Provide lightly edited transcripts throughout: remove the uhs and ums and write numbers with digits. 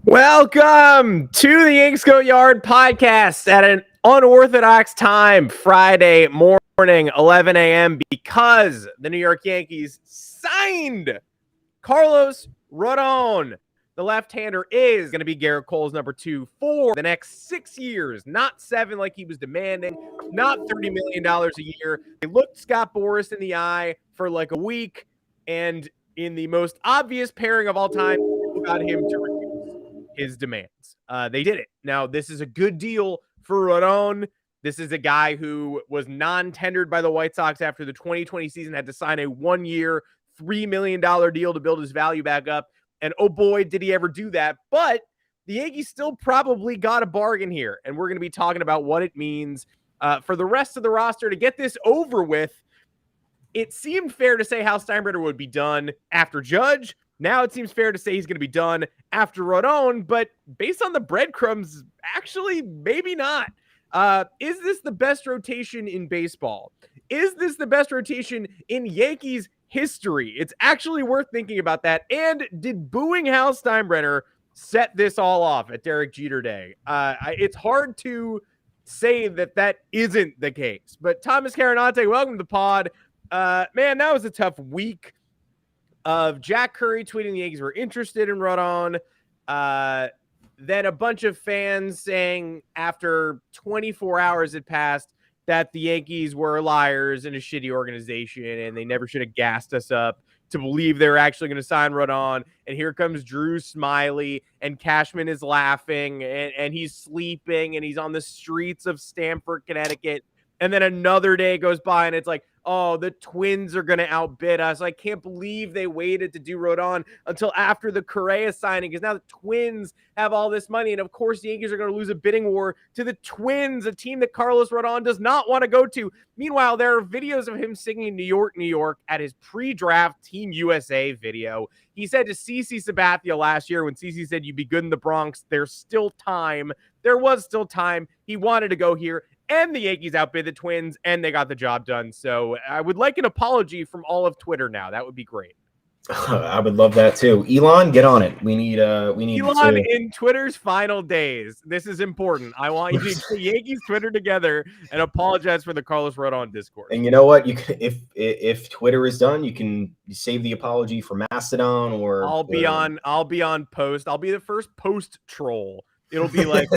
Welcome to the Yanks Go Yard podcast at an unorthodox time, Friday morning, 11 a.m., because the New York Yankees signed Carlos Rodon. The left-hander is going to be Garrett Cole's number 2 for the next 6 years, not 7 like he was demanding, not $30 million a year. They looked Scott Boras in the eye for like a week, and in the most obvious pairing of all time, people got him to reduce his demands. They did it. Now, this is a good deal for Rodon. This is a guy who was non-tendered by the White Sox after the 2020 season, had to sign a 1-year, $3 million deal to build his value back up. And oh boy, did he ever do that. But the Yankees still probably got a bargain here. And we're going to be talking about what it means for the rest of the roster to get this over with. It seemed fair to say Hal Steinbrenner would be done after Judge. Now it seems fair to say he's going to be done after Rodon, but based on the breadcrumbs, actually, maybe not. Is this the best rotation in baseball? Is this the best rotation in Yankees history? It's actually worth thinking about that. And did booing Hal Steinbrenner set this all off at Derek Jeter Day? It's hard to say that isn't the case. But Thomas Carinante, welcome to the pod. Man, that was a tough week of Jack Curry tweeting the Yankees were interested in Rodon. Then a bunch of fans saying after 24 hours had passed that the Yankees were liars and a shitty organization and they never should have gassed us up to believe they were actually going to sign Rodon. And here comes Drew Smiley, and Cashman is laughing, and he's sleeping, and he's on the streets of Stamford, Connecticut. And then another day goes by, and it's like, oh, the Twins are going to outbid us. I can't believe they waited to do Rodon until after the Correa signing, because now the Twins have all this money. And, of course, the Yankees are going to lose a bidding war to the Twins, a team that Carlos Rodon does not want to go to. Meanwhile, there are videos of him singing New York, New York at his pre-draft Team USA video. He said to CeCe Sabathia last year when CeCe said, you'd be good in the Bronx, there's still time. There was still time. He wanted to go here. And the Yankees outbid the Twins, and they got the job done. So I would like an apology from all of Twitter now. That would be great. I would love that too. Elon, get on it. We need Elon in Twitter's final days. This is important. I want you to get the Yankees Twitter together and apologize for the Carlos Rodon discourse. And you know what? You can, if Twitter is done, you can save the apology for Mastodon or I'll be on post. I'll be the first post troll. It'll be like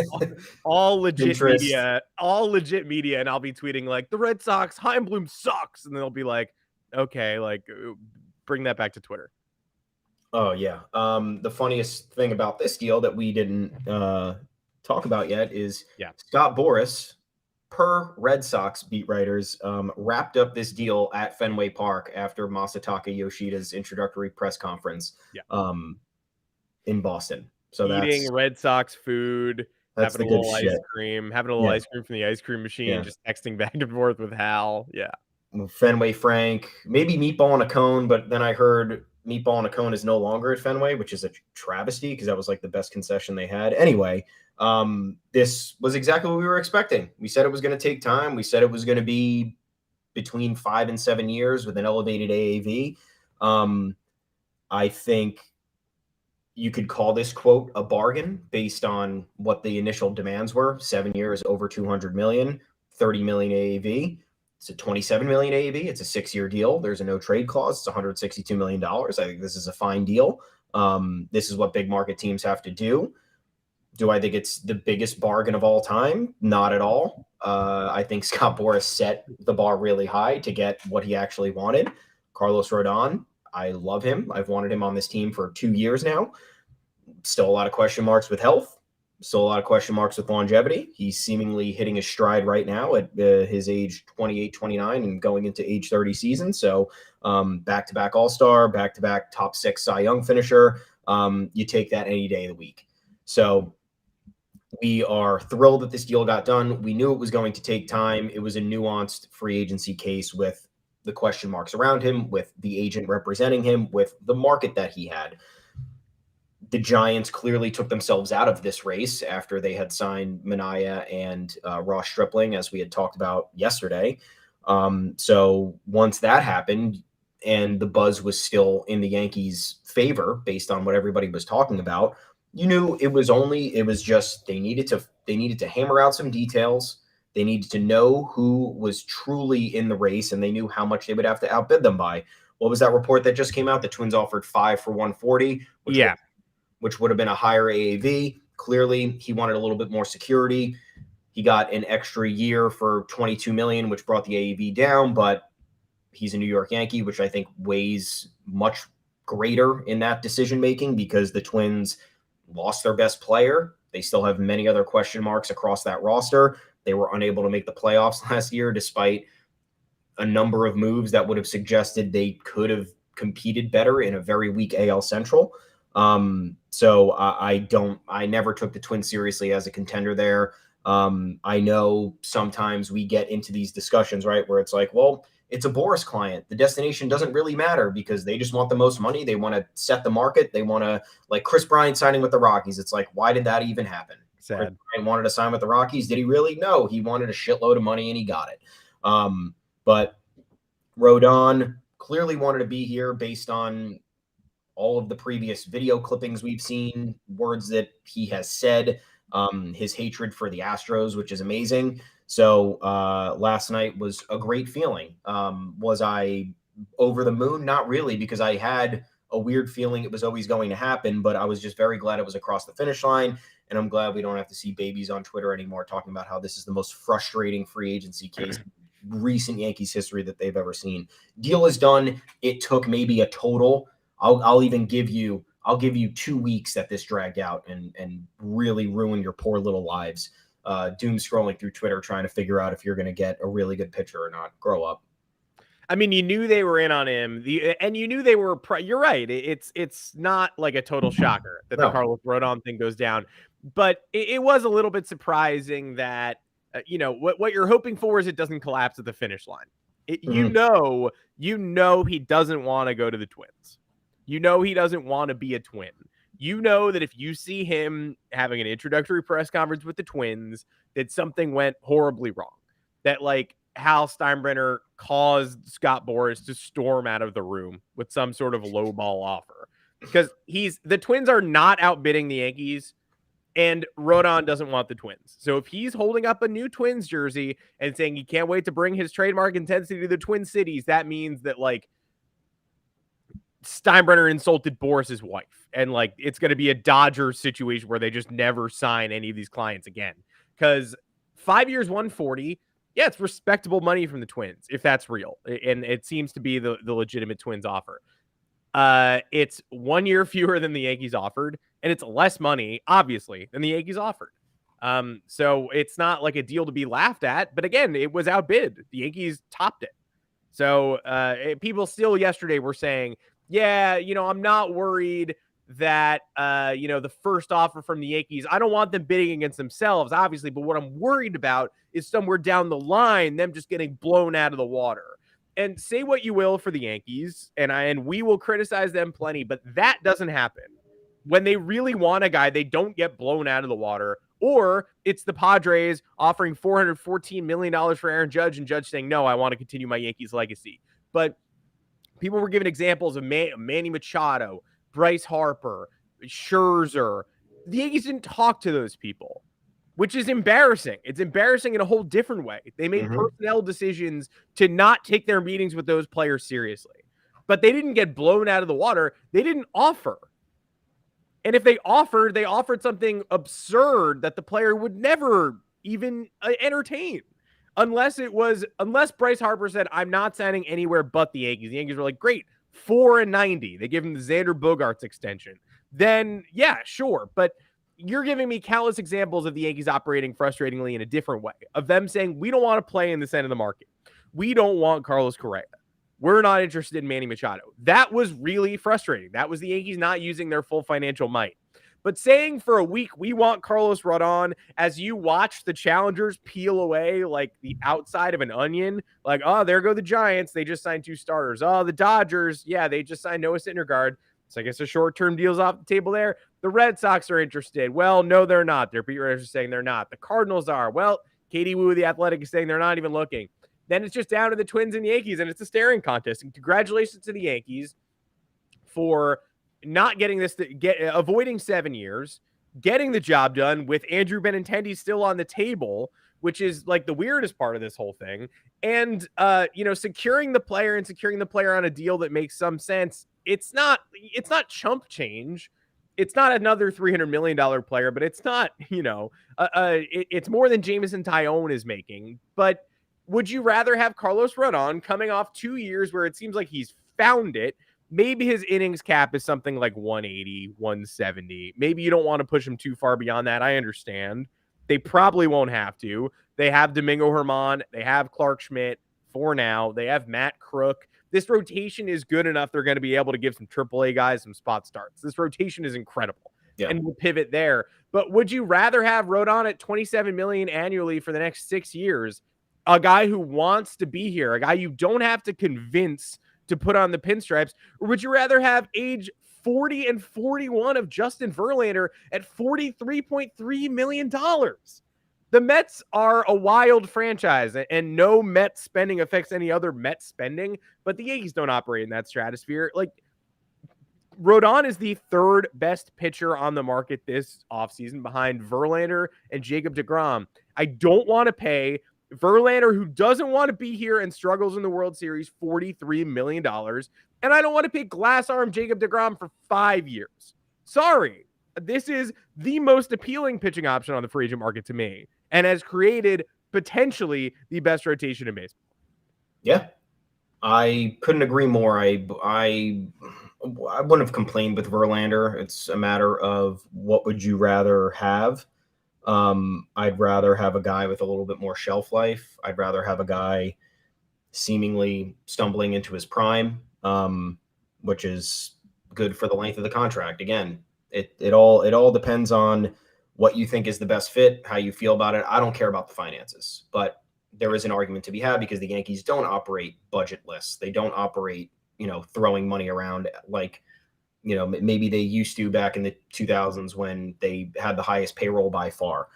all legit media, and I'll be tweeting like the Red Sox, Chaim Bloom sucks, and they'll be like, okay, like bring that back to Twitter. Oh yeah. The funniest thing about this deal that we didn't talk about yet is Scott Boras, per Red Sox beat writers, wrapped up this deal at Fenway Park after Masataka Yoshida's introductory press conference in Boston. So eating Red Sox food, having a little ice cream from the ice cream machine, just texting back and forth with Hal. Yeah. Fenway Frank, maybe meatball on a cone, but then I heard meatball on a cone is no longer at Fenway, which is a travesty because that was like the best concession they had. Anyway, this was exactly what we were expecting. We said it was going to take time. We said it was going to be between 5 and 7 years with an elevated AAV. I think you could call this quote a bargain based on what the initial demands were. 7 years, over 200 million, 30 million AAV. It's a 27 million AAV. It's a 6-year deal. There's a no trade clause. It's $162 million. I think this is a fine deal. This is what big market teams have to do. Do I think it's the biggest bargain of all time? Not at all. I think Scott Boras set the bar really high to get what he actually wanted. Carlos Rodon, I love him. I've wanted him on this team for 2 years now. Still a lot of question marks with health. Still a lot of question marks with longevity. He's seemingly hitting his stride right now at his age 28, 29 and going into age 30 season. So back-to-back All-Star, back-to-back top 6 Cy Young finisher. You take that any day of the week. So we are thrilled that this deal got done. We knew it was going to take time. It was a nuanced free agency case with the question marks around him, with the agent representing him, with the market that he had. The Giants clearly took themselves out of this race after they had signed Minaya and Ross Stripling, as we had talked about yesterday. So once that happened and the buzz was still in the Yankees' favor based on what everybody was talking about, You knew it was just they needed to hammer out some details. They needed to know who was truly in the race, and they knew how much they would have to outbid them by. What was that report that just came out? The Twins offered 5 for 140, which would have been a higher AAV. Clearly, he wanted a little bit more security. He got an extra year for $22 million, which brought the AAV down, but he's a New York Yankee, which I think weighs much greater in that decision making because the Twins lost their best player. They still have many other question marks across that roster. They were unable to make the playoffs last year despite a number of moves that would have suggested they could have competed better in a very weak AL Central. So I never took the Twins seriously as a contender there. I know sometimes we get into these discussions, right, where it's like, well, it's a Boris client. The destination doesn't really matter because they just want the most money. They want to set the market. They want to, like Chris Bryant signing with the Rockies. It's like, why did that even happen? Sad. Chris Bryant wanted to sign with the Rockies. Did he really? No, he wanted a shitload of money and he got it. But Rodon clearly wanted to be here based on all of the previous video clippings we've seen, words that he has said, his hatred for the Astros, which is amazing. So last night was a great feeling. Was I over the moon? Not really, because I had a weird feeling it was always going to happen, but I was just very glad it was across the finish line. And I'm glad we don't have to see babies on Twitter anymore talking about how this is the most frustrating free agency case in recent Yankees history that they've ever seen. Deal is done. It took maybe a total. I'll give you 2 weeks that this dragged out and really ruin your poor little lives. Doom scrolling through Twitter trying to figure out if you're going to get a really good pitcher or not. Grow up. I mean, you knew they were in on him, and you knew they were. You're right. It's not like a total shocker that the Carlos Rodon thing goes down, but it was a little bit surprising that what you're hoping for is it doesn't collapse at the finish line. You know he doesn't want to go to the Twins. You know he doesn't want to be a Twin. You know that if you see him having an introductory press conference with the Twins, that something went horribly wrong. That like Hal Steinbrenner caused Scott Boras to storm out of the room with some sort of lowball offer. Because the Twins are not outbidding the Yankees, and Rodon doesn't want the Twins. So if he's holding up a new Twins jersey and saying he can't wait to bring his trademark intensity to the Twin Cities, that means that like Steinbrenner insulted Boris's wife, and like it's going to be a Dodgers situation where they just never sign any of these clients again. Because 5 years, 140, yeah, it's respectable money from the Twins if that's real, and it seems to be the legitimate Twins offer. It's 1 year fewer than the Yankees offered, and it's less money, obviously, than the Yankees offered. So it's not like a deal to be laughed at. But again, it was outbid. The Yankees topped it. So people still yesterday were saying, yeah, I'm not worried that, the first offer from the Yankees, I don't want them bidding against themselves, obviously. But what I'm worried about is somewhere down the line, them just getting blown out of the water. And say what you will for the Yankees, and we will criticize them plenty, but that doesn't happen. When they really want a guy, they don't get blown out of the water. Or it's the Padres offering $414 million for Aaron Judge, and Judge saying, no, I want to continue my Yankees legacy. But people were giving examples of Manny Machado, Bryce Harper, Scherzer. The Yankees didn't talk to those people, which is embarrassing. It's embarrassing in a whole different way. They made personnel decisions to not take their meetings with those players seriously. But they didn't get blown out of the water. They didn't offer. And if they offered something absurd that the player would never even entertain. Unless Bryce Harper said, I'm not signing anywhere but the Yankees. The Yankees were like, great, 4-90. They give him the Xander Bogaerts extension. Then, yeah, sure. But you're giving me countless examples of the Yankees operating frustratingly in a different way, of them saying, we don't want to play in this end of the market. We don't want Carlos Correa. We're not interested in Manny Machado. That was really frustrating. That was the Yankees not using their full financial might. But saying for a week, we want Carlos Rodon, as you watch the challengers peel away like the outside of an onion, like, oh, there go the Giants. They just signed 2 starters. Oh, the Dodgers. Yeah, they just signed Noah Syndergaard. So I guess a short-term deal's off the table there. The Red Sox are interested. Well, no, they're not. Their beat writers are saying they're not. The Cardinals are. Well, Katie Woo, the Athletic, is saying they're not even looking. Then it's just down to the Twins and Yankees, and it's a staring contest. And congratulations to the Yankees for not getting this avoiding 7 years, getting the job done with Andrew Benintendi still on the table, which is like the weirdest part of this whole thing. And securing the player on a deal that makes some sense. It's not chump change. It's not another $300 million player, but it's not, it's more than Jameson Taillon is making. But would you rather have Carlos Rodon coming off 2 years where it seems like he's found it? Maybe his innings cap is something like 180, 170. Maybe you don't want to push him too far beyond that. I understand. They probably won't have to. They have Domingo Germán. They have Clark Schmidt for now. They have Matt Crook. This rotation is good enough. They're going to be able to give some AAA guys some spot starts. This rotation is incredible. Yeah. And we'll pivot there. But would you rather have Rodon at $27 million annually for the next 6 years, a guy who wants to be here, a guy you don't have to convince to put on the pinstripes, or would you rather have age 40 and 41 of Justin Verlander at $43.3 million? The Mets are a wild franchise, and no Mets spending affects any other Mets spending, but the Yankees don't operate in that stratosphere. Like, Rodon is the third best pitcher on the market this offseason behind Verlander and Jacob deGrom. I don't want to pay Verlander, who doesn't want to be here and struggles in the World Series, $43 million. And I don't want to pay glass arm Jacob deGrom for 5 years. Sorry. This is the most appealing pitching option on the free agent market to me, and has created potentially the best rotation in baseball. Yeah. I couldn't agree more. I wouldn't have complained with Verlander. It's a matter of what would you rather have? I'd rather have a guy with a little bit more shelf life. I'd rather have a guy seemingly stumbling into his prime, which is good for the length of the contract. Again, it all depends on what you think is the best fit, how you feel about it. I don't care about the finances, but there is an argument to be had because the Yankees don't operate budgetless. They don't operate, throwing money around like, maybe they used to back in the 2000s when they had the highest payroll by far.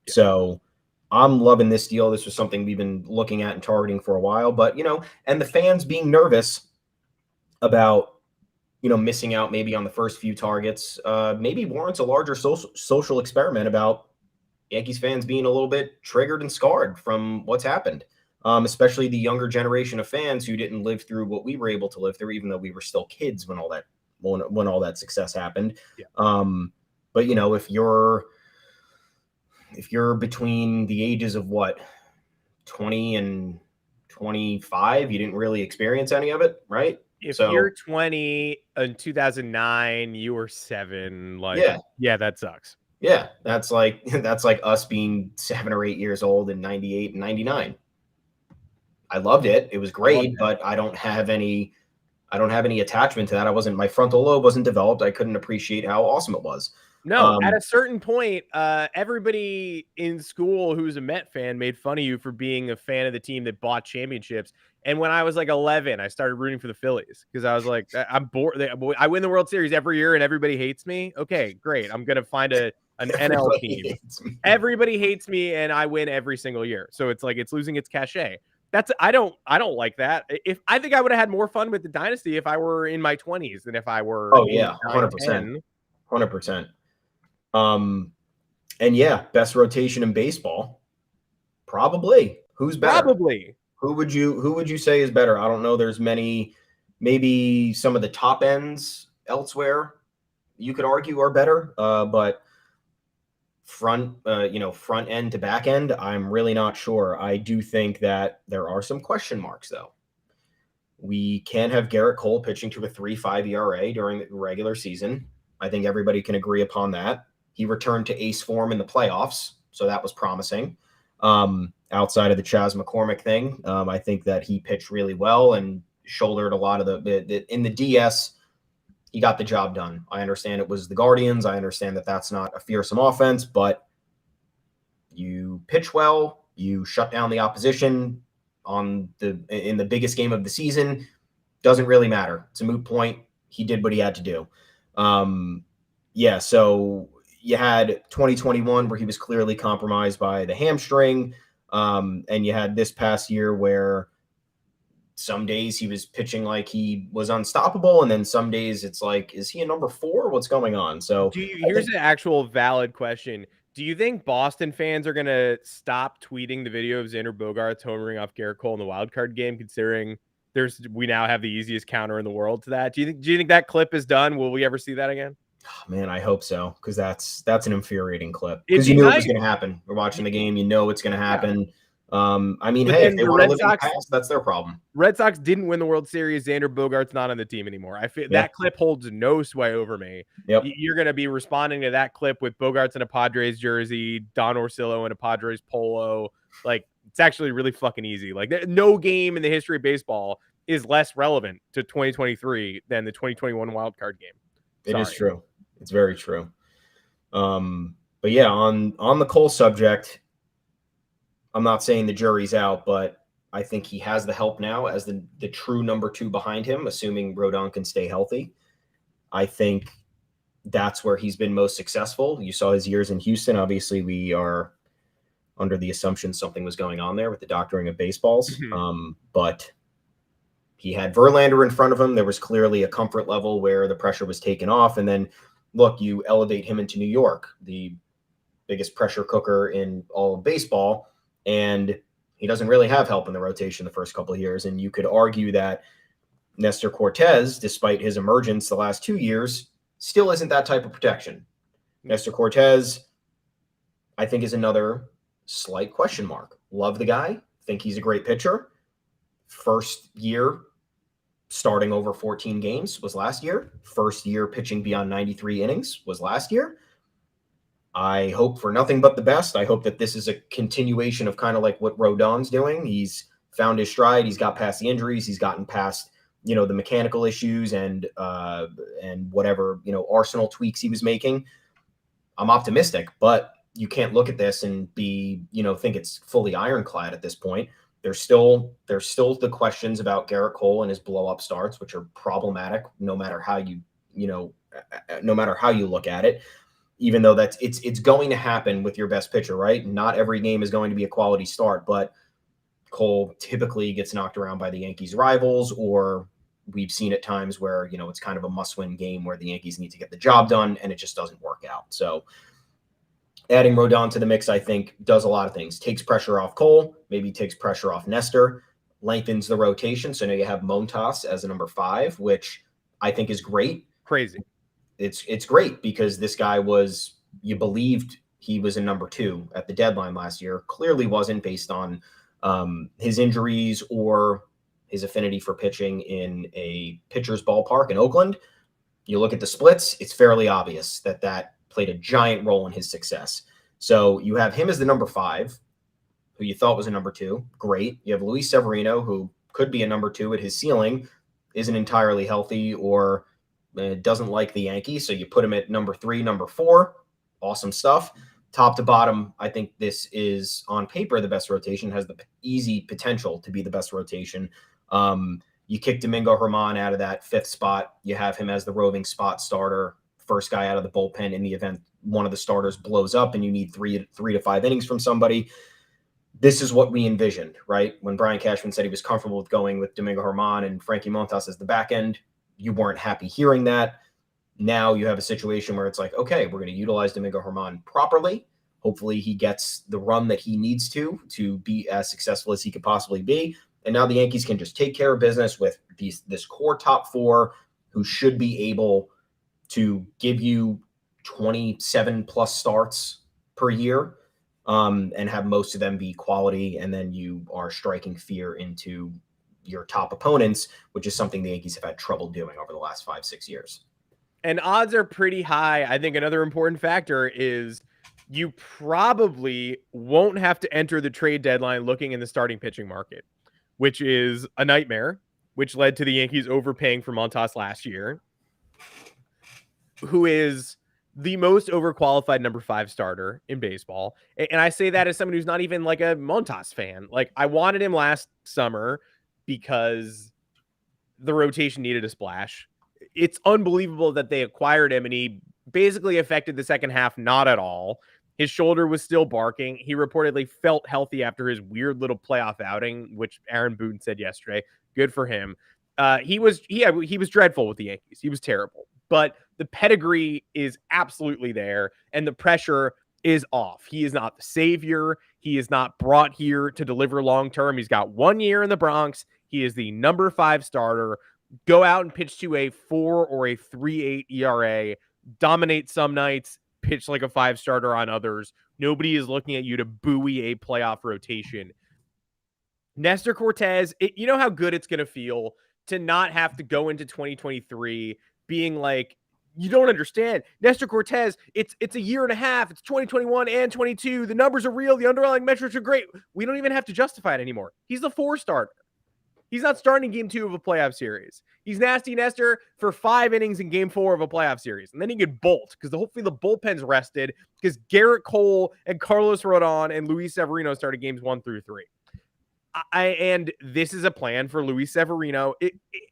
So I'm loving this deal. This was something we've been looking at and targeting for a while, but, and the fans being nervous about, missing out maybe on the first few targets, maybe warrants a larger social experiment about Yankees fans being a little bit triggered and scarred from what's happened. Especially the younger generation of fans who didn't live through what we were able to live through, even though we were still kids when all that success happened. Yeah. But if you're between the ages of 20 and 25, you didn't really experience any of it, right? If you're 20 in 2009, you were 7. Yeah, that sucks. Yeah, that's like us being 7 or 8 years old in 98 and 99. I loved it. It was great, but I don't have any attachment to that. My frontal lobe wasn't developed. I couldn't appreciate how awesome it was. No, at a certain point, everybody in school who's a Met fan made fun of you for being a fan of the team that bought championships. And when I was like 11, I started rooting for the Phillies because I was like, I'm bored. I win the World Series every year and everybody hates me. Okay, great. I'm going to find an NL team. Everybody hates me and I win every single year. So it's like, it's losing its cachet. I don't like that. I think I would have had more fun with the dynasty if I were in my 20s than if I were. Oh yeah, 100%. 100%. And yeah, best rotation in baseball. Probably. Who's better? Probably. Who would you say is better? I don't know. There's maybe some of the top ends elsewhere you could argue are better. But front end to back end, I'm really not sure. I do think that there are some question marks though. We can have Garrett Cole pitching to a 3.5 ERA during the regular season. I think everybody can agree upon that. He returned to ace form in the playoffs, so that was promising. Outside of the Chas McCormick thing, I think that he pitched really well and shouldered a lot of in the DS. He got the job done. I understand it was the Guardians. I understand that that's not a fearsome offense, but you pitch well, you shut down the opposition in the biggest game of the season. Doesn't really matter. It's a moot point. He did what he had to do. So you had 2021 where he was clearly compromised by the hamstring. And you had this past year where some days he was pitching like he was unstoppable, and then some days it's like, is he a number 4? What's going on? So here's an actual valid question. Do you think Boston fans are going to stop tweeting the video of Xander Bogaerts homering off Garrett Cole in the wild card game, considering we now have the easiest counter in the world to that? Do you think that clip is done? Will we ever see that again? Oh, man, I hope so, because that's an infuriating clip. It'd Because be you knew it nice. was going to happen. We're watching the game, you know it's going to happen. I mean, But hey, then if they the want to Red live in the Sox- past, that's their problem. Red Sox didn't win the World Series. Xander Bogaerts not on the team anymore. I feel that clip holds no sway over me. Yep. You're going to be responding to that clip with Bogaerts in a Padres jersey, Don Orsillo in a Padres polo. Like, it's actually really fucking easy. Like, no game in the history of baseball is less relevant to 2023 than the 2021 wild card game. It is true. It's very true. But yeah, on the Cole subject, I'm not saying the jury's out, but I think he has the help now as the true number 2 behind him, assuming Rodon can stay healthy. I think that's where he's been most successful. You saw his years in Houston. Obviously, we are under the assumption something was going on there with the doctoring of baseballs. Mm-hmm. But he had Verlander in front of him. There was clearly a comfort level where the pressure was taken off. And then, look, you elevate him into New York, the biggest pressure cooker in all of baseball, and he doesn't really have help in the rotation the first couple of years. And you could argue that Nestor Cortez, despite his emergence the last 2 years, still isn't that type of protection. Nestor Cortez, I think, is another slight question mark. Love the guy. Think he's a great pitcher. First year starting over 14 games was last year. First year pitching beyond 93 innings was last year. I hope for nothing but the best. I hope that this is a continuation of kind of like what Rodon's doing. He's found his stride. He's got past the injuries. He's gotten past, the mechanical issues and whatever, arsenal tweaks he was making. I'm optimistic, but you can't look at this and be, think it's fully ironclad at this point. There's still the questions about Garrett Cole and his blow up starts, which are problematic no matter how you look at it. Even though it's going to happen with your best pitcher, right? Not every game is going to be a quality start, but Cole typically gets knocked around by the Yankees' rivals, or we've seen at times where, it's kind of a must-win game where the Yankees need to get the job done and it just doesn't work out. So adding Rodon to the mix, I think, does a lot of things. Takes pressure off Cole, maybe takes pressure off Nestor, lengthens the rotation. So now you have Montas as a number 5, which I think is great. Crazy. It's great because this guy you believed he was a number 2 at the deadline last year. Clearly wasn't, based on his injuries or his affinity for pitching in a pitcher's ballpark in Oakland. You look at the splits, it's fairly obvious that played a giant role in his success. So you have him as the number 5, who you thought was a number 2. Great. You have Luis Severino, who could be a number 2 at his ceiling, isn't entirely healthy or doesn't like the Yankees. So you put him at number 3, number 4. Awesome stuff. Top to bottom, I think this is on paper the best rotation, has the easy potential to be the best rotation. You kick Domingo Germán out of that 5th spot. You have him as the roving spot starter, first guy out of the bullpen in the event one of the starters blows up and you need 3 to 5 innings from somebody. This is what we envisioned, right? When Brian Cashman said he was comfortable with going with Domingo Germán and Frankie Montas as the back end, you weren't happy hearing that. Now you have a situation where it's like, okay, we're going to utilize Domingo Germán properly. Hopefully he gets the run that he needs to be as successful as he could possibly be. And now the Yankees can just take care of business with this core top 4 who should be able to give you 27 plus starts per year, and have most of them be quality. And then you are striking fear into your top opponents, which is something the Yankees have had trouble doing over the last 5-6 years. And odds are pretty high. I think another important factor is you probably won't have to enter the trade deadline looking in the starting pitching market, which is a nightmare, which led to the Yankees overpaying for Montas last year, who is the most overqualified number 5 starter in baseball. And I say that as someone who's not even like a Montas fan. Like, I wanted him last summer because the rotation needed a splash. It's unbelievable that they acquired him and he basically affected the second half not at all. His shoulder was still barking. He reportedly felt healthy after his weird little playoff outing, which Aaron Boone said yesterday. Good for him. He was dreadful with the Yankees. He was terrible. But the pedigree is absolutely there, and the pressure is off. He is not the savior. He is not brought here to deliver long term. He's got 1 year in the Bronx. He is the number 5 starter. Go out and pitch to a 4 or a 3.8 ERA. Dominate some nights. Pitch like a 5 starter on others. Nobody is looking at you to buoy a playoff rotation. Nestor Cortez, you know how good it's going to feel to not have to go into 2023 being like, you don't understand. Nestor Cortez, it's a year and a half. It's 2021 and 22. The numbers are real. The underlying metrics are great. We don't even have to justify it anymore. He's the 4 starter. He's not starting game 2 of a playoff series. He's Nasty Nestor for 5 innings in game 4 of a playoff series. And then he could bolt because hopefully the bullpen's rested because Garrett Cole and Carlos Rodon and Luis Severino started games 1 through 3. And this is a plan for Luis Severino.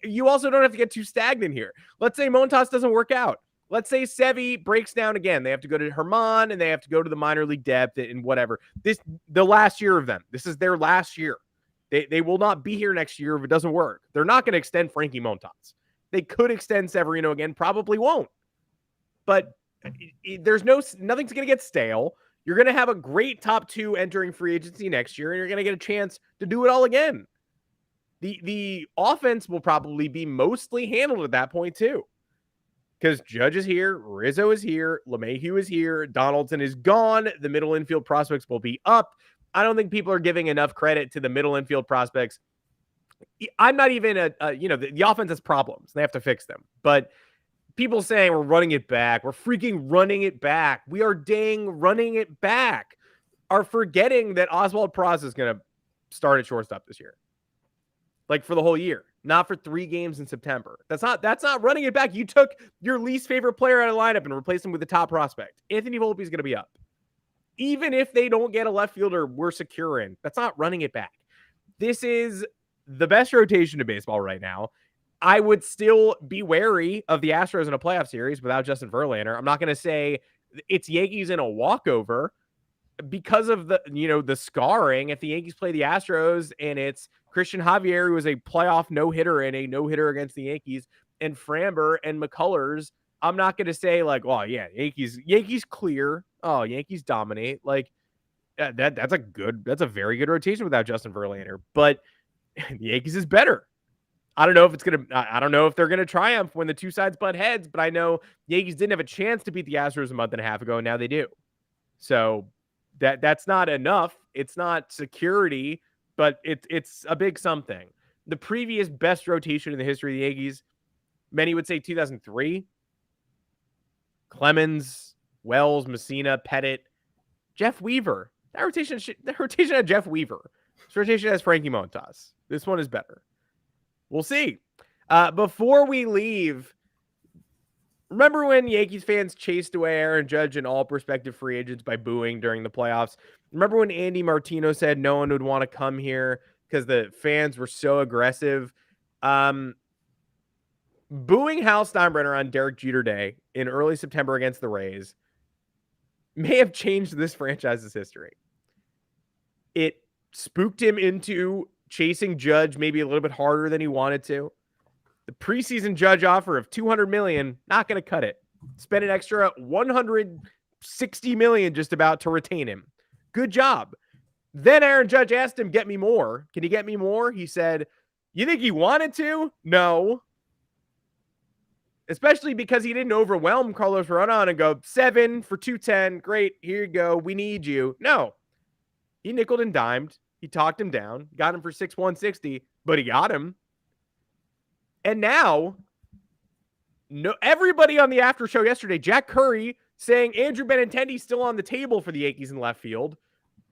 You also don't have to get too stagnant here. Let's say Montas doesn't work out. Let's say Sevy breaks down again. They have to go to Herman and they have to go to the minor league depth and whatever. The last year of them. This is their last year. They will not be here next year if it doesn't work. They're not going to extend Frankie Montas. They could extend Severino again, probably won't. But nothing's going to get stale. You're going to have a great top 2 entering free agency next year, and you're going to get a chance to do it all again. The offense will probably be mostly handled at that point too. Because Judge is here, Rizzo is here, LeMahieu is here, Donaldson is gone, the middle infield prospects will be up. I don't think people are giving enough credit to the middle infield prospects. I'm not even the offense has problems. They have to fix them. But people saying we're running it back, we're freaking running it back. We are dang running it back. Are forgetting that Oswald Peraza is going to start at shortstop this year. Like for the whole year, not for 3 games in September. That's not running it back. You took your least favorite player out of the lineup and replaced him with the top prospect. Anthony Volpe is going to be up. Even if they don't get a left fielder we're secure in, that's not running it back. This is the best rotation in baseball right now. I would still be wary of the Astros in a playoff series without Justin Verlander. I'm not going to say it's Yankees in a walkover because of the scarring. If the Yankees play the Astros and it's Christian Javier, who was a playoff no-hitter and a no-hitter against the Yankees, and Framber and McCullers, I'm not going to say like, oh yeah, Yankees clear. Oh, Yankees dominate. Like that's a very good rotation without Justin Verlander. But the Yankees is better. I don't know if they're gonna triumph when the two sides butt heads, but I know the Yankees didn't have a chance to beat the Astros a month and a half ago, and now they do. So that's not enough. It's not security, but it's a big something. The previous best rotation in the history of the Yankees, many would say 2003. Clemens, Wells, Messina, Pettit, Jeff Weaver. That rotation had Jeff Weaver. This rotation has Frankie Montas. This one is better. We'll see. Before we leave, remember when Yankees fans chased away Aaron Judge and all prospective free agents by booing during the playoffs? Remember when Andy Martino said no one would want to come here because the fans were so aggressive? Booing Hal Steinbrenner on Derek Jeter Day in early September against the Rays may have changed this franchise's history. It spooked him into chasing Judge maybe a little bit harder than he wanted to. The preseason Judge offer of $200 million, not going to cut it. Spend an extra $160 million just about to retain him. Good job. Then Aaron Judge asked him, get me more. Can you get me more? He said, you think he wanted to? No. Especially because he didn't overwhelm Carlos Rodon and go 7 for 210. Great. Here you go. We need you. No. He nickeled and dimed. He talked him down, got him for 6-160, but he got him. And now, everybody on the after show yesterday, Jack Curry saying Andrew Benintendi's still on the table for the Yankees in left field,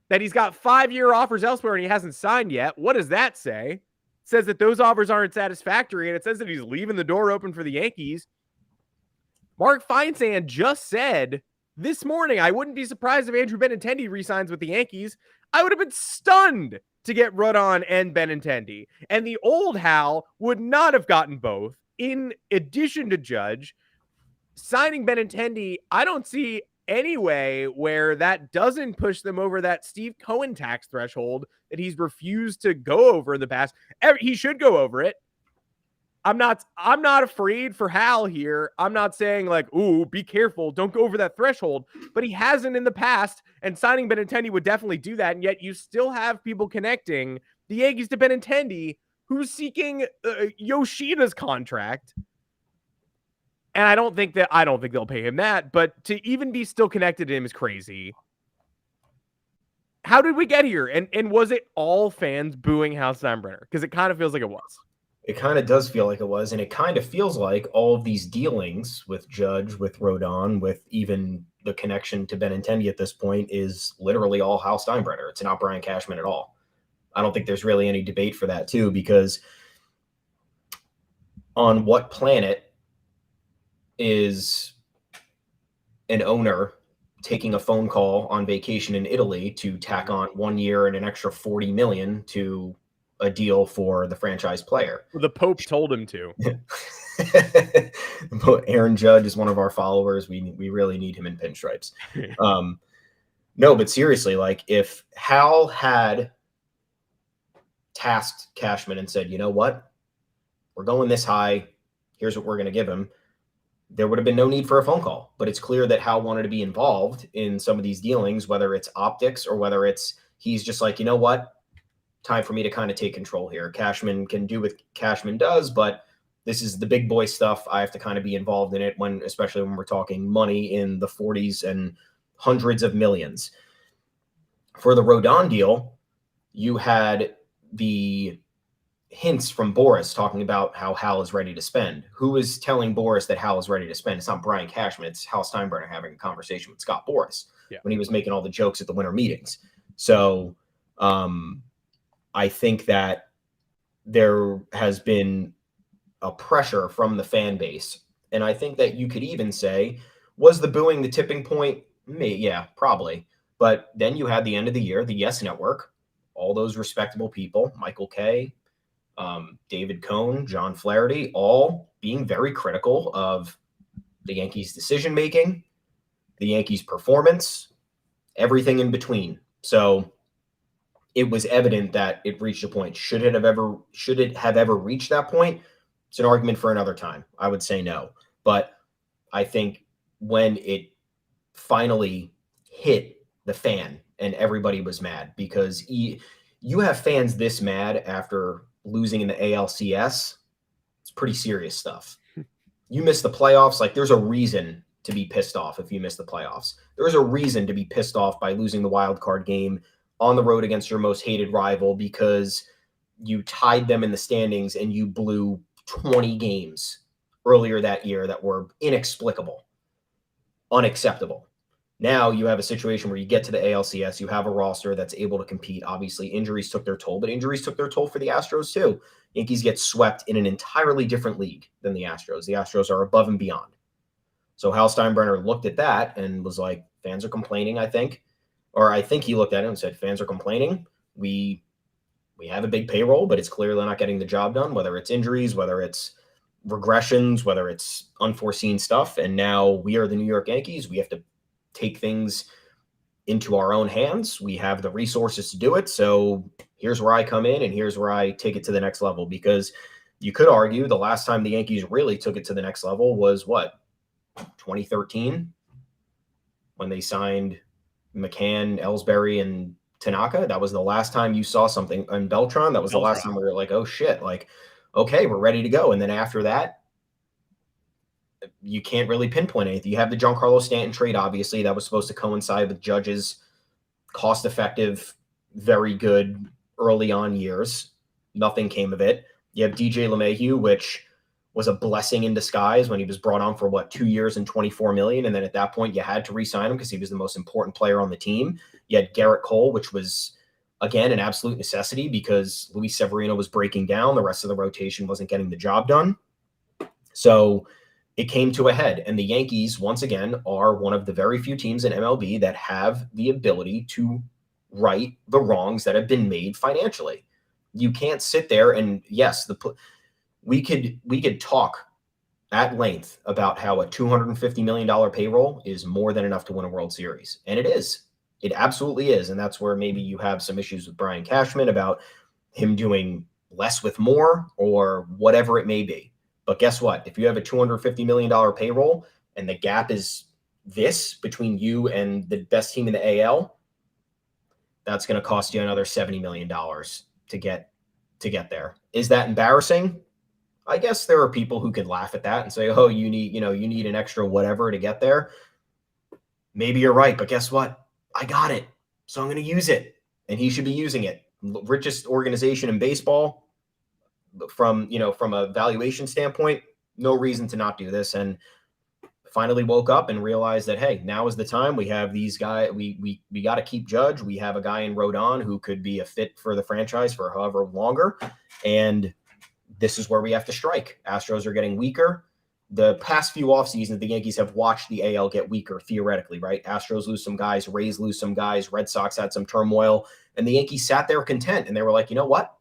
that he's got 5-year offers elsewhere and he hasn't signed yet. What does that say? It says that those offers aren't satisfactory, and it says that he's leaving the door open for the Yankees. Mark Feinsand just said this morning, I wouldn't be surprised if Andrew Benintendi re-signs with the Yankees. I would have been stunned to get Rodon and Benintendi. And the old Hal would not have gotten both. In addition to Judge, signing Benintendi, I don't see anyway, where that doesn't push them over that Steve Cohen tax threshold that he's refused to go over in the past. He should go over it. I'm not afraid for Hal here. I'm not saying like, ooh, be careful, don't go over that threshold, but he hasn't in the past, and signing Benintendi would definitely do that. And yet you still have people connecting the Yankees to Benintendi, who's seeking Yoshida's contract. And I don't think they'll pay him that, but to even be still connected to him is crazy. How did we get here? And was it all fans booing Hal Steinbrenner? Because it kind of feels like it was. It kind of does feel like it was, and it kind of feels like all of these dealings with Judge, with Rodon, with even the connection to Benintendi at this point is literally all Hal Steinbrenner. It's not Brian Cashman at all. I don't think there's really any debate for that too, because on what planet is an owner taking a phone call on vacation in Italy to tack on 1 year and an extra $40 million to a deal for the franchise player? The Pope told him to. Aaron Judge is one of our followers. We really need him in pinstripes. No, but seriously, like if Hal had tasked Cashman and said, you know what, we're going this high, here's what we're going to give him, there would have been no need for a phone call. But it's clear that Hal wanted to be involved in some of these dealings, whether it's optics or whether it's he's just like, you know what, time for me to kind of take control here. Cashman can do what Cashman does, but this is the big boy stuff. I have to kind of be involved in it, especially when we're talking money in the 40s and hundreds of millions. For the Rodon deal, you had the hints from Boris talking about how Hal is ready to spend. Who is telling Boris that Hal is ready to spend? It's not Brian Cashman. It's Hal Steinbrenner having a conversation with Scott Boris when he was making all the jokes at the winter meetings. So I think that there has been a pressure from the fan base. And I think that you could even say, was the booing the tipping point? Yeah, probably. But then you had the end of the year, the Yes Network, all those respectable people, Michael Kay, David Cohn, John Flaherty, all being very critical of the Yankees' decision-making, the Yankees' performance, everything in between. So it was evident that it reached a point. Should it have ever reached that point? It's an argument for another time. I would say no. But I think when it finally hit the fan and everybody was mad, because you have fans this mad after losing in the ALCS, it's pretty serious stuff. You miss the playoffs, like there's a reason to be pissed off if you miss the playoffs. There's a reason to be pissed off by losing the wild card game on the road against your most hated rival because you tied them in the standings and you blew 20 games earlier that year that were inexplicable, unacceptable. Now you have a situation where you get to the ALCS, you have a roster that's able to compete. Obviously, injuries took their toll, but injuries took their toll for the Astros too. Yankees get swept in an entirely different league than the Astros. The Astros are above and beyond. So Hal Steinbrenner looked at that and was like, fans are complaining, I think. Or I think he looked at it and said, fans are complaining. We have a big payroll, but it's clearly not getting the job done, whether it's injuries, whether it's regressions, whether it's unforeseen stuff. And now we are the New York Yankees. We have to take things into our own hands. We have the resources to do it. So here's where I come in and here's where I take it to the next level, because you could argue the last time the Yankees really took it to the next level was what, 2013, when they signed McCann, Ellsbury, and Tanaka. That was the last time you saw something. And Beltran, that was the last time we were like, oh shit, like, okay, we're ready to go. And then after that, you can't really pinpoint anything. You have the Giancarlo Stanton trade, obviously. That was supposed to coincide with Judge's cost-effective, very good early on years. Nothing came of it. You have DJ LeMahieu, which was a blessing in disguise when he was brought on for, 2 years and $24 million. And then at that point, you had to re-sign him because he was the most important player on the team. You had Garrett Cole, which was, again, an absolute necessity because Luis Severino was breaking down. The rest of the rotation wasn't getting the job done. So it came to a head. And the Yankees, once again, are one of the very few teams in MLB that have the ability to right the wrongs that have been made financially. You can't sit there and, yes, we could talk at length about how a $250 million payroll is more than enough to win a World Series. And it is. It absolutely is. And that's where maybe you have some issues with Brian Cashman about him doing less with more or whatever it may be. But guess what? If you have a $250 million payroll and the gap is this between you and the best team in the AL, that's going to cost you another $70 million to get there. Is that embarrassing? I guess there are people who could laugh at that and say, oh, you need an extra whatever to get there. Maybe you're right, but guess what? I got it. So I'm going to use it. And he should be using it. Richest organization in baseball from a valuation standpoint, no reason to not do this. And finally woke up and realized that, hey, now is the time. We have these guys. We got to keep Judge. We have a guy in Rodon who could be a fit for the franchise for however longer. And this is where we have to strike. Astros are getting weaker. The past few off seasons, the Yankees have watched the AL get weaker theoretically, right? Astros lose some guys, Rays lose some guys, Red Sox had some turmoil, and the Yankees sat there content and they were like, you know what?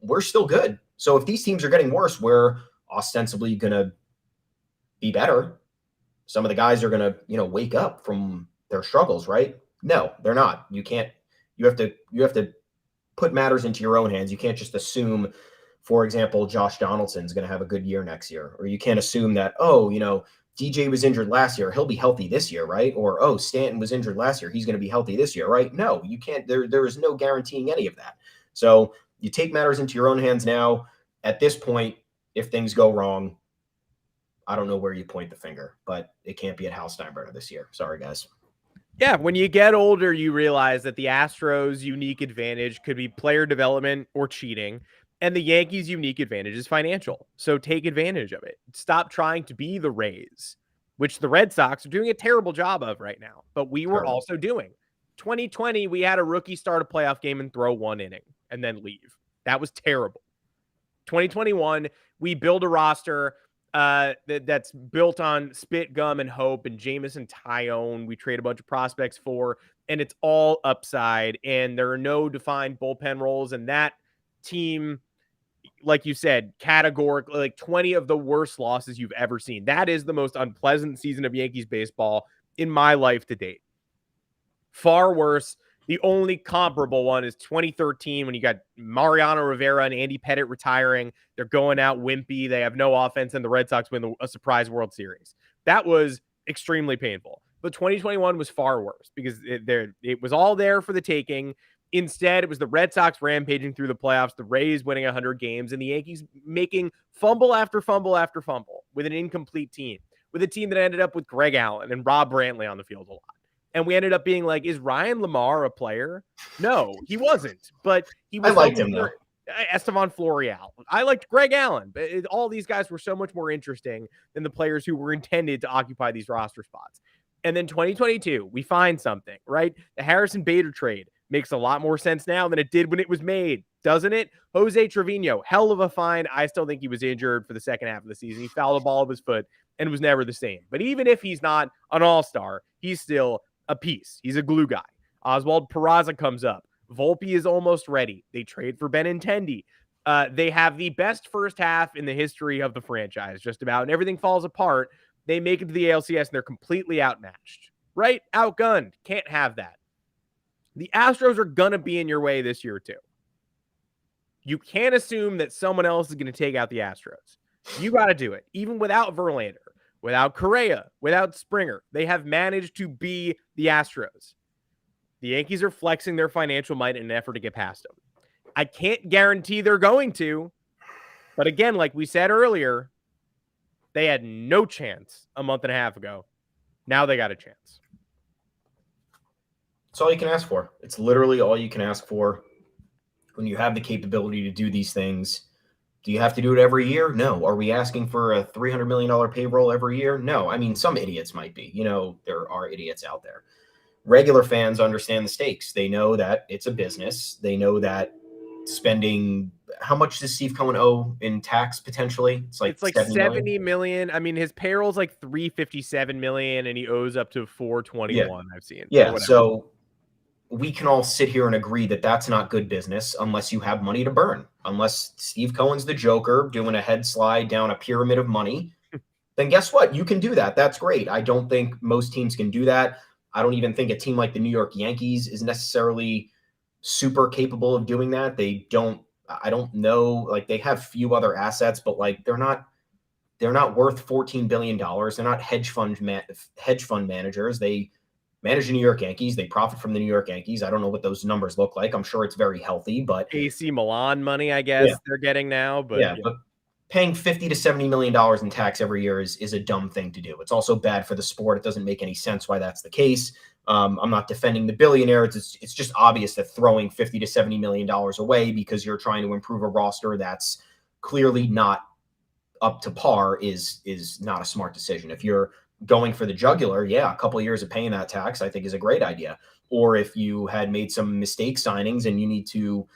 We're still good. So if these teams are getting worse, we're ostensibly going to be better. Some of the guys are going to, wake up from their struggles, right? No, they're not. You have to put matters into your own hands. You can't just assume, for example, Josh Donaldson's going to have a good year next year, or you can't assume that, DJ was injured last year, he'll be healthy this year, right? Or, Stanton was injured last year, he's going to be healthy this year, right? No, you can't. There is no guaranteeing any of that. So you take matters into your own hands now. At this point, if things go wrong, I don't know where you point the finger, but it can't be at Hal Steinbrenner this year. Sorry, guys. Yeah, when you get older, you realize that the Astros' unique advantage could be player development or cheating, and the Yankees' unique advantage is financial. So take advantage of it. Stop trying to be the Rays, which the Red Sox are doing a terrible job of right now, but we were also doing. 2020, we had a rookie start a playoff game and throw one inning and then leave. That was terrible. 2021, we build a roster that's built on spit, gum, and hope, and Jamison Tyone we trade a bunch of prospects for, and it's all upside, and there are no defined bullpen roles, and that team, like you said, categorically, like 20 of the worst losses you've ever seen. That is the most unpleasant season of Yankees baseball in my life to date. Far worse. The only comparable one is 2013 when you got Mariano Rivera and Andy Pettitte retiring. They're going out wimpy. They have no offense, and the Red Sox win a surprise World Series. That was extremely painful. But 2021 was far worse because it was all there for the taking. Instead, it was the Red Sox rampaging through the playoffs, the Rays winning 100 games, and the Yankees making fumble after fumble after fumble with an incomplete team, with a team that ended up with Greg Allen and Rob Brantley on the field a lot. And we ended up being like, is Ryan Lamar a player? No, he wasn't. But he was. I liked him, though. Estevan Florial. I liked Greg Allen. But all these guys were so much more interesting than the players who were intended to occupy these roster spots. And then 2022, we find something, right? The Harrison Bader trade makes a lot more sense now than it did when it was made, doesn't it? Jose Trevino, hell of a find. I still think he was injured for the second half of the season. He fouled a ball of his foot and was never the same. But even if he's not an all-star, he's still a piece. He's a glue guy. Oswald Peraza comes up. Volpe is almost ready. They trade for Benintendi. They have the best first half in the history of the franchise, just about, and everything falls apart. They make it to the ALCS, and they're completely outmatched, right? Outgunned. Can't have that. The Astros are going to be in your way this year, too. You can't assume that someone else is going to take out the Astros. You got to do it, even without Verlander, without Correa, without Springer. They have managed to be the Astros. The Yankees are flexing their financial might in an effort to get past them. I can't guarantee they're going to, but again, like we said earlier, they had no chance a month and a half ago. Now they got a chance. It's all you can ask for. It's literally all you can ask for when you have the capability to do these things. Do you have to do it every year? No. Are we asking for a $300 million payroll every year? No. I mean, some idiots might be. There are idiots out there. Regular fans understand the stakes. They know that it's a business. They know that spending – how much does Steve Cohen owe in tax potentially? It's like $70 million. I mean, his payroll's like $357 million, and he owes up to $421, yeah. I've seen. Yeah, so we can all sit here and agree that that's not good business unless you have money to burn. Unless Steve Cohen's the Joker doing a head slide down a pyramid of money then guess what? You can do that. That's great. I don't think most teams can do that. I don't even think a team like the New York Yankees is necessarily super capable of doing that. I don't know, like they have few other assets, but like they're not worth $14 billion. They're not hedge fund managers. They manage the New York Yankees. They profit from the New York Yankees. I don't know what those numbers look like. I'm sure it's very healthy, but AC Milan money, I guess they're getting now, but but paying $50 to $70 million in tax every year is a dumb thing to do. It's also bad for the sport. It doesn't make any sense why that's the case. I'm not defending the billionaires. It's just obvious that throwing $50 to $70 million away because you're trying to improve a roster that's clearly not up to par is not a smart decision. If you're going for the jugular, a couple of years of paying that tax, I think is a great idea. Or if you had made some mistake signings and you need to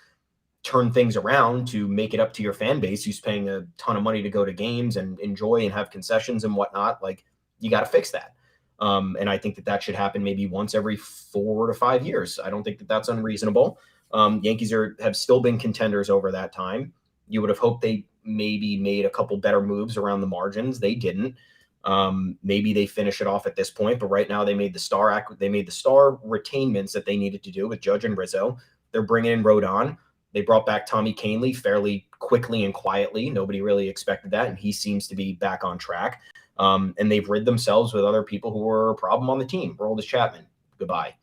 turn things around to make it up to your fan base who's paying a ton of money to go to games and enjoy and have concessions and whatnot, like you got to fix that. And I think that should happen maybe once every 4 to 5 years. I don't think that that's unreasonable. Yankees have still been contenders over that time. You would have hoped they maybe made a couple better moves around the margins. They didn't. Maybe they finish it off at this point, but right now they made the star retainments that they needed to do with Judge and Rizzo. They're bringing in Rodon. They brought back Tommy Kahnle fairly quickly and quietly. Nobody really expected that, and he seems to be back on track. And they've rid themselves with other people who were a problem on the team. Roldis Chapman, goodbye.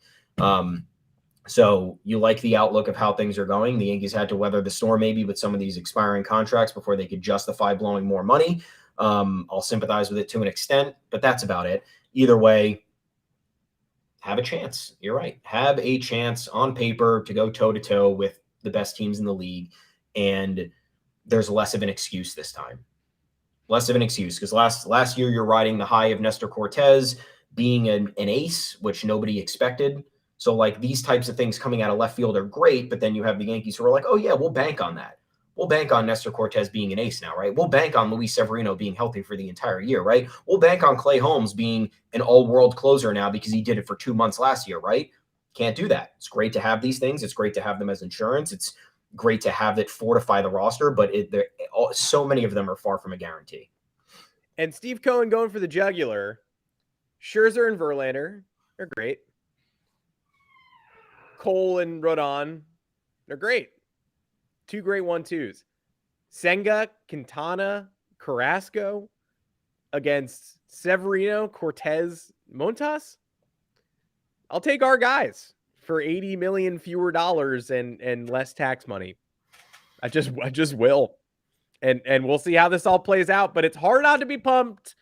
So you like the outlook of how things are going. The Yankees had to weather the storm maybe with some of these expiring contracts before they could justify blowing more money. I'll sympathize with it to an extent, but that's about it. Either way, have a chance. You're right. Have a chance on paper to go toe-to-toe with the best teams in the league, and there's less of an excuse this time. Less of an excuse, because last year you're riding the high of Nestor Cortez being an ace, which nobody expected. So like these types of things coming out of left field are great, but then you have the Yankees who are like, oh yeah, we'll bank on that. We'll bank on Nestor Cortez being an ace now, right? We'll bank on Luis Severino being healthy for the entire year, right? We'll bank on Clay Holmes being an all-world closer now because he did it for 2 months last year, right? Can't do that. It's great to have these things. It's great to have them as insurance. It's great to have that fortify the roster, but so many of them are far from a guarantee. And Steve Cohen going for the jugular. Scherzer and Verlander, they're great. Cole and Rodon, they're great. 2 great 1-2s. Senga, Quintana, Carrasco against Severino, Cortez, Montas. I'll take our guys for $80 million fewer dollars and less tax money. I just will. And we'll see how this all plays out, but it's hard not to be pumped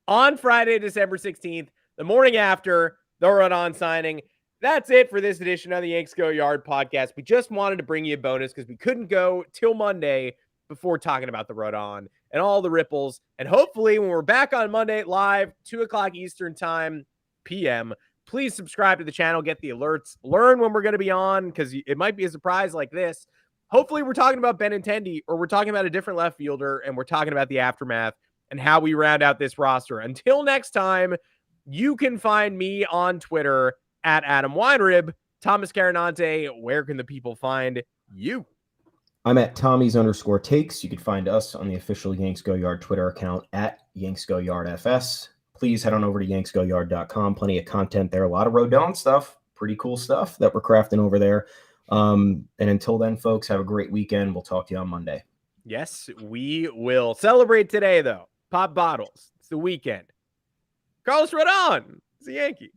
on Friday, December 16th, the morning after the Rodon signing. That's it for this edition of the Yanks Go Yard podcast. We just wanted to bring you a bonus because we couldn't go till Monday before talking about the Rodon and all the ripples. And hopefully when we're back on Monday live, 2:00 Eastern time, PM, please subscribe to the channel, get the alerts, learn when we're going to be on because it might be a surprise like this. Hopefully we're talking about Benintendi or we're talking about a different left fielder and we're talking about the aftermath and how we round out this roster. Until next time, you can find me on Twitter at Adam Weinrib. Thomas Carinante, where can the people find you? I'm at Tommy's_takes. You can find us on the official Yanks Go Yard Twitter account at Yanks Go Yard FS. Please head on over to yanksgoyard.com. Plenty of content there. A lot of Rodon stuff. Pretty cool stuff that we're crafting over there. And until then, folks, have a great weekend. We'll talk to you on Monday. Yes, we will. Celebrate today, though. Pop bottles. It's the weekend. Carlos Rodon is a Yankee.